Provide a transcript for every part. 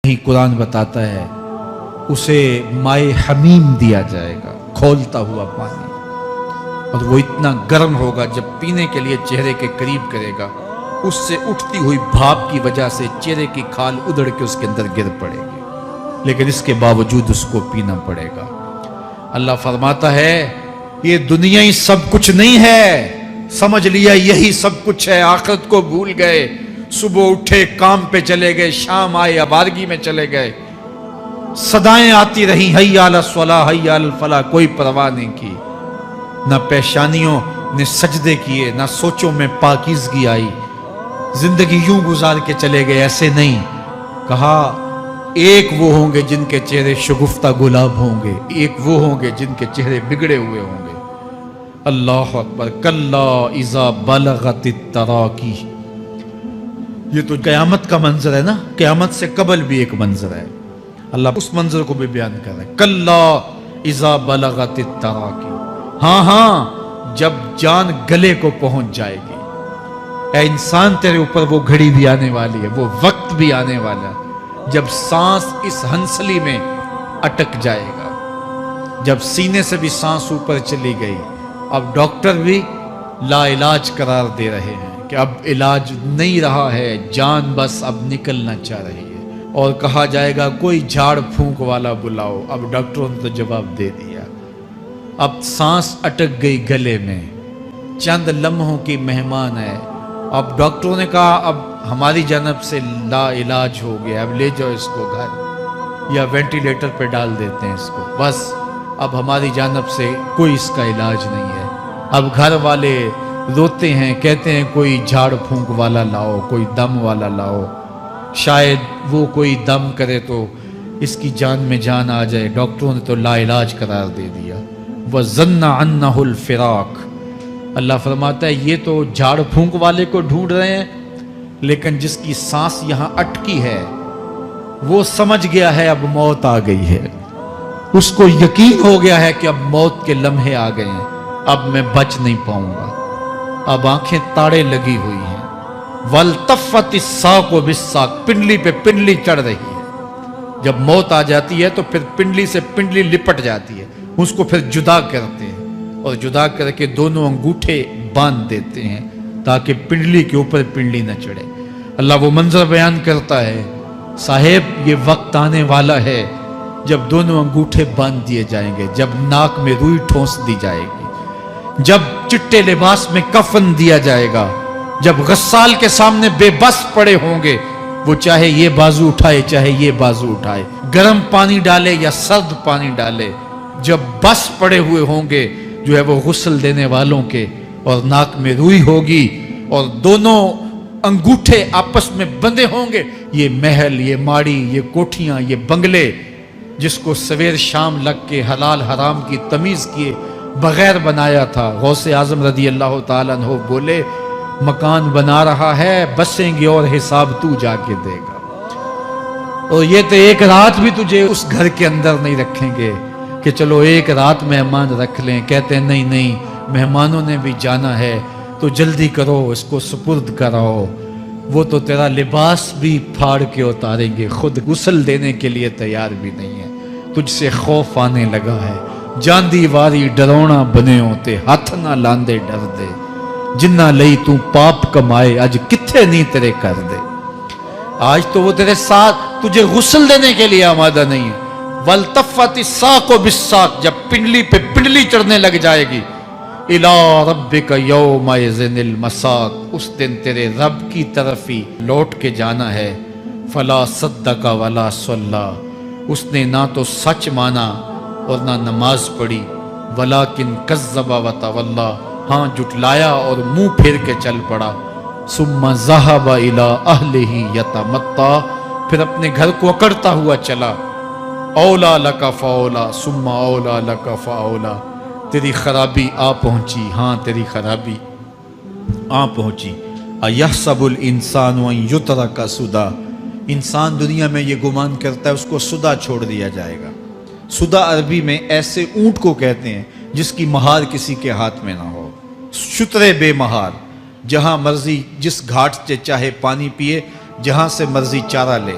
ہی قرآن بتاتا ہے اسے مائے حمیم دیا جائے گا، کھولتا ہوا پانی، اور وہ اتنا گرم ہوگا جب پینے کے لیے چہرے کے قریب کرے گا اس سے اٹھتی ہوئی بھاپ کی وجہ سے چہرے کی کھال ادھڑ کے اس کے اندر گر پڑے گی، لیکن اس کے باوجود اس کو پینا پڑے گا۔ اللہ فرماتا ہے یہ دنیا ہی سب کچھ نہیں ہے، سمجھ لیا یہی سب کچھ ہے، آخرت کو بھول گئے، صبح اٹھے کام پہ چلے گئے، شام آئے آبادگی میں چلے گئے، صدائیں آتی رہیں حی علی الصلاح حی علی الفلاح، کوئی پرواہ نہیں کی، نہ پیشانیوں نے سجدے کیے، نہ سوچوں میں پاکیزگی آئی، زندگی یوں گزار کے چلے گئے۔ ایسے نہیں، کہا ایک وہ ہوں گے جن کے چہرے شگفتہ گلاب ہوں گے، ایک وہ ہوں گے جن کے چہرے بگڑے ہوئے ہوں گے۔ اللہ اکبر، کلا اذا بلغت التراقی، یہ تو قیامت کا منظر ہے نا، قیامت سے قبل بھی ایک منظر ہے، اللہ اس منظر کو بھی بیان کر رہا ہے، کلا اذا بلغت التراقی، ہاں ہاں جب جان گلے کو پہنچ جائے گی، اے انسان تیرے اوپر وہ گھڑی بھی آنے والی ہے، وہ وقت بھی آنے والا ہے جب سانس اس ہنسلی میں اٹک جائے گا، جب سینے سے بھی سانس اوپر چلی گئی، اب ڈاکٹر بھی لا علاج قرار دے رہے ہیں کہ اب علاج نہیں رہا ہے، جان بس اب نکلنا چاہ رہی ہے، اور کہا جائے گا کوئی جھاڑ پھونک والا بلاؤ، اب ڈاکٹروں نے تو جواب دے دیا، اب سانس اٹک گئی گلے میں، چند لمحوں کی مہمان ہے، اب ڈاکٹروں نے کہا اب ہماری جانب سے لا علاج ہو گیا، اب لے جاؤ اس کو گھر یا وینٹیلیٹر پہ ڈال دیتے ہیں اس کو، بس اب ہماری جانب سے کوئی اس کا علاج نہیں ہے۔ اب گھر والے روتے ہیں، کہتے ہیں کوئی جھاڑ پھونک والا لاؤ، کوئی دم والا لاؤ، شاید وہ کوئی دم کرے تو اس کی جان میں جان آ جائے، ڈاکٹروں نے تو لا علاج قرار دے دیا۔ وَظَنَّ عَنَّهُ الْفِرَاقُ، اللہ فرماتا ہے یہ تو جھاڑ پھونک والے کو ڈھونڈ رہے ہیں، لیکن جس کی سانس یہاں اٹکی ہے وہ سمجھ گیا ہے اب موت آ گئی ہے، اس کو یقین ہو گیا ہے کہ اب موت کے لمحے آ گئے ہیں، اب میں بچ نہیں پاؤں گا، اب آنکھیں تاڑے لگی ہوئی ہیں، وَالْتَفَّتِ السَّاقُ بِالسَّاقِ، پنڈلی پہ پنڈلی چڑھ رہی ہے، جب موت آ جاتی ہے تو پھر پنڈلی سے پنڈلی لپٹ جاتی ہے، اس کو پھر جدا کرتے ہیں اور جدا کر کے دونوں انگوٹھے باندھ دیتے ہیں تاکہ پنڈلی کے اوپر پنڈلی نہ چڑھے۔ اللہ وہ منظر بیان کرتا ہے صاحب یہ وقت آنے والا ہے جب دونوں انگوٹھے باندھ دیے جائیں گے، جب ناک میں روئی ٹھونس دی جائے گی، جب چٹے لباس میں کفن دیا جائے گا، جب غسال کے سامنے بے بس پڑے ہوں گے، وہ چاہے یہ بازو اٹھائے چاہے یہ بازو اٹھائے، گرم پانی ڈالے یا سرد پانی ڈالے، جب بس پڑے ہوئے ہوں گے جو ہے وہ غسل دینے والوں کے، اور ناک میں روئی ہوگی اور دونوں انگوٹھے آپس میں بندھے ہوں گے، یہ محل، یہ ماڑی، یہ کوٹھیاں، یہ بنگلے جس کو سویر شام لگ کے حلال حرام کی تمیز کیے بغیر بنایا تھا، غوث اعظم رضی اللہ تعالیٰ عنہ بولے مکان بنا رہا ہے بسیں گے اور حساب تو جا کے دے گا، اور یہ تو ایک رات بھی تجھے اس گھر کے اندر نہیں رکھیں گے کہ چلو ایک رات مہمان رکھ لیں، کہتے ہیں نہیں نہیں مہمانوں نے بھی جانا ہے تو جلدی کرو اس کو سپرد کراؤ، وہ تو تیرا لباس بھی پھاڑ کے اتاریں گے، خود غسل دینے کے لیے تیار بھی نہیں ہے، تجھ سے خوف آنے لگا ہے، جاندی واری ڈرونا بنے ہوتے ہاتھ نہ لاندے ڈر دے، جنہ لئی تو پاپ کمائے اج کتھے نہیں تیرے کر دے، آج تو وہ تیرے ساتھ تجھے غسل دینے کے لیے آمادہ نہیں ہے۔ وَالْتَفَّتِ السَّاقُ بِالسَّاقِ، جب پنڈلی پہ پنڈلی چڑھنے لگ جائے گی، إِلَىٰ رَبِّكَ يَوْمَئِذٍ الْمَسَاقُ، اس دن تیرے رب کی طرف ہی لوٹ کے جانا ہے، فَلَا صَدَّقَ وَلَا صَلَّىٰ، اس نے نہ تو سچ مانا اور نہ نماز پڑھی، وَلَٰكِنْ كَذَّبَ وَتَوَلَّىٰ، ہاں جھٹلایا اور منہ پھیر کے چل پڑا، ثُمَّ ذَهَبَ إِلَىٰ أَهْلِهِ يَتَمَطَّىٰ، پھر اپنے گھر کو اکڑتا ہوا چلا، اولا لک فاولا ثم اولا لک فاولا، تیری خرابی آ پہنچی، ہاں تیری خرابی آ پہنچی۔ ایحسب الانسان ان یترک سدی، انسان دنیا میں یہ گمان کرتا ہے اس کو سدا چھوڑ دیا جائے گا۔ سدا عربی میں ایسے اونٹ کو کہتے ہیں جس کی مہار کسی کے ہاتھ میں نہ ہو، شترے بے مہار، جہاں مرضی جس گھاٹ سے چاہے پانی پیے، جہاں سے مرضی چارہ لے،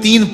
3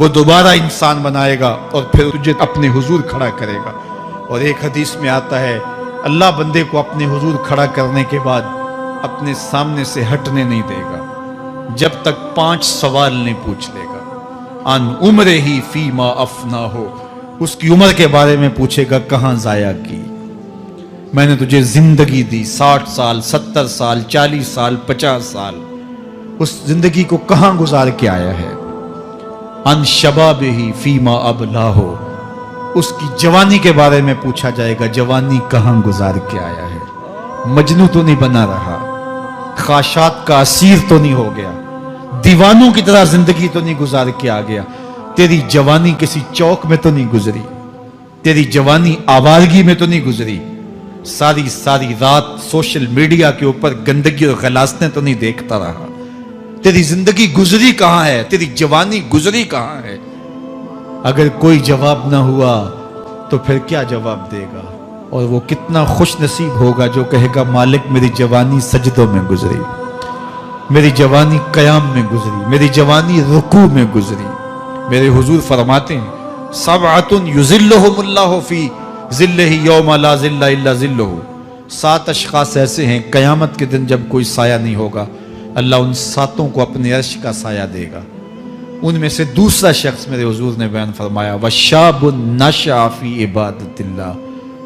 وہ دوبارہ انسان بنائے گا اور پھر تجھے اپنے حضور کھڑا کرے گا۔ اور ایک حدیث میں آتا ہے اللہ بندے کو اپنے حضور کھڑا کرنے کے بعد اپنے سامنے سے ہٹنے نہیں دے گا جب تک 5 سوال نہیں پوچھ لے گا۔ ان عمرہ ہی فیما افنا ہو، اس کی عمر کے بارے میں پوچھے گا کہاں ضائع کی، میں نے تجھے زندگی دی 60 سال 70 سال 40 سال 50 سال، اس زندگی کو کہاں گزار کے آیا ہے۔ ان شباب ہی فیما ابلا ہو، اس کی جوانی کے بارے میں پوچھا جائے گا جوانی کہاں گزار کے آیا ہے، مجنوں تو نہیں بنا رہا، خواہشات کا اسیر تو نہیں ہو گیا، دیوانوں کی طرح زندگی تو نہیں گزار کے آ گیا، تیری جوانی کسی چوک میں تو نہیں گزری، تیری جوانی آوارگی میں تو نہیں گزری، ساری رات سوشل میڈیا کے اوپر گندگی اور غلاظتیں تو نہیں دیکھتا رہا، تیری زندگی گزری کہاں ہے، تیری جوانی گزری کہاں ہے۔ اگر کوئی جواب نہ ہوا تو پھر کیا جواب دے گا، اور وہ کتنا خوش نصیب ہوگا جو کہے گا مالک میری جوانی سجدوں میں گزری، میری جوانی قیام میں گزری، میری جوانی رکوع میں گزری۔ میرے حضور فرماتے ہیں سبعۃ یظلھم اللہ فی ظلہ یوم لا ظل الا ظلہ، 7 اشخاص ایسے ہیں قیامت کے دن جب کوئی سایہ نہیں ہوگا اللہ ان 7 کو اپنے عرش کا سایہ دے گا۔ ان میں سے دوسرا شخص میرے حضور نے بیان فرمایا وشاب نشأ فی عبادت اللہ،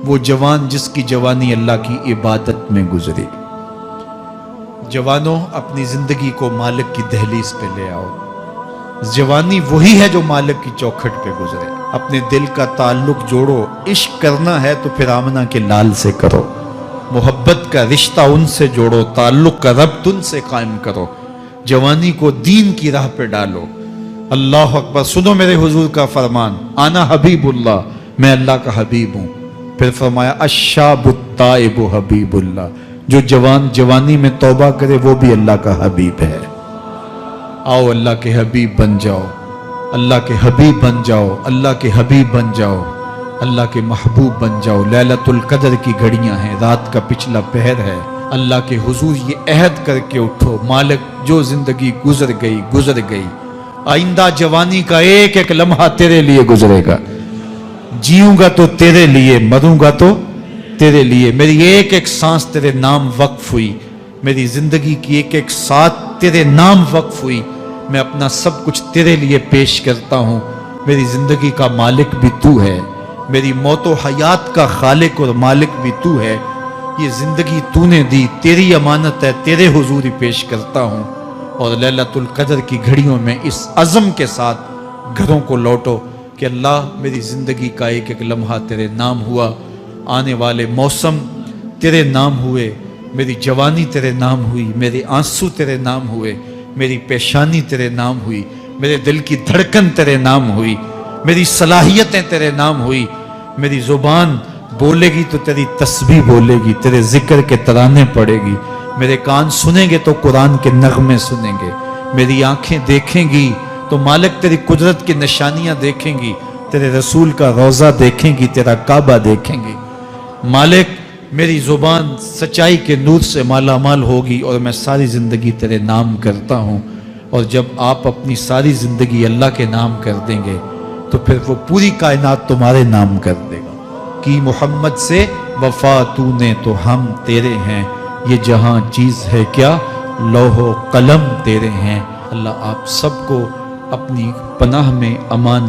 وہ جوان جس کی جوانی اللہ کی عبادت میں گزری۔ جوانوں اپنی زندگی کو مالک کی دہلیز پہ لے آؤ، جوانی وہی ہے جو مالک کی چوکھٹ پہ گزرے۔ اپنے دل کا تعلق جوڑو، عشق کرنا ہے تو پھر آمنہ کے لال سے کرو، محبت کا رشتہ ان سے جوڑو، تعلق کا ربط ان سے قائم کرو، جوانی کو دین کی راہ پہ ڈالو۔ اللہ اکبر، سنو میرے حضور کا فرمان، انا حبیب اللہ، میں اللہ کا حبیب ہوں۔ پھر فرمایا الشاب التائب حبیب اللہ، جو جوان جوانی میں توبہ کرے وہ بھی اللہ کا حبیب ہے۔ آؤ اللہ کے حبیب بن جاؤ، اللہ کے حبیب بن جاؤ، اللہ کے حبیب بن جاؤ، اللہ کے محبوب بن جاؤ۔ لیلۃ القدر کی گھڑیاں ہیں، رات کا پچھلا پہر ہے، اللہ کے حضور یہ عہد کر کے اٹھو مالک جو زندگی گزر گئی آئندہ جوانی کا ایک ایک لمحہ تیرے لیے گزرے گا، جیوں گا تو تیرے لیے، مروں گا تو تیرے لیے، میری ایک ایک سانس تیرے نام وقف ہوئی، میری زندگی کی ایک ایک ساتھ تیرے نام وقف ہوئی، میں اپنا سب کچھ تیرے لیے پیش کرتا ہوں۔ میری زندگی کا مالک بھی تو ہے، میری موت و حیات کا خالق اور مالک بھی تو ہے، یہ زندگی تو نے دی، تیری امانت ہے، تیرے حضور ہی پیش کرتا ہوں۔ اور لیلۃ القدر کی گھڑیوں میں اس عزم کے ساتھ گھروں کو لوٹو کہ اللہ میری زندگی کا ایک ایک لمحہ تیرے نام ہوا، آنے والے موسم تیرے نام ہوئے، میری جوانی تیرے نام ہوئی، میرے آنسو تیرے نام ہوئے، میری پیشانی تیرے نام ہوئی، میرے دل کی دھڑکن تیرے نام ہوئی، میری صلاحیتیں تیرے نام ہوئی، میری زبان بولے گی تو تیری تسبیح بولے گی، تیرے ذکر کے ترانے پڑے گی، میرے کان سنیں گے تو قرآن کے نغمے سنیں گے، میری آنکھیں دیکھیں گی تو مالک تیری قدرت کی نشانیاں دیکھیں گی، تیرے رسول کا روضہ دیکھیں گی، تیرا کعبہ دیکھیں گی۔ مالک میری زبان سچائی کے نور سے مالا مال ہوگی اور میں ساری زندگی تیرے نام کرتا ہوں، اور جب آپ اپنی ساری زندگی اللہ کے نام کر دیں گے تو پھر وہ پوری کائنات تمہارے نام کر دے گا۔ کی محمد سے وفا تو نے تو ہم تیرے ہیں، یہ جہاں چیز ہے کیا لوح و قلم تیرے ہیں۔ اللہ آپ سب کو اپنی پناہ میں امان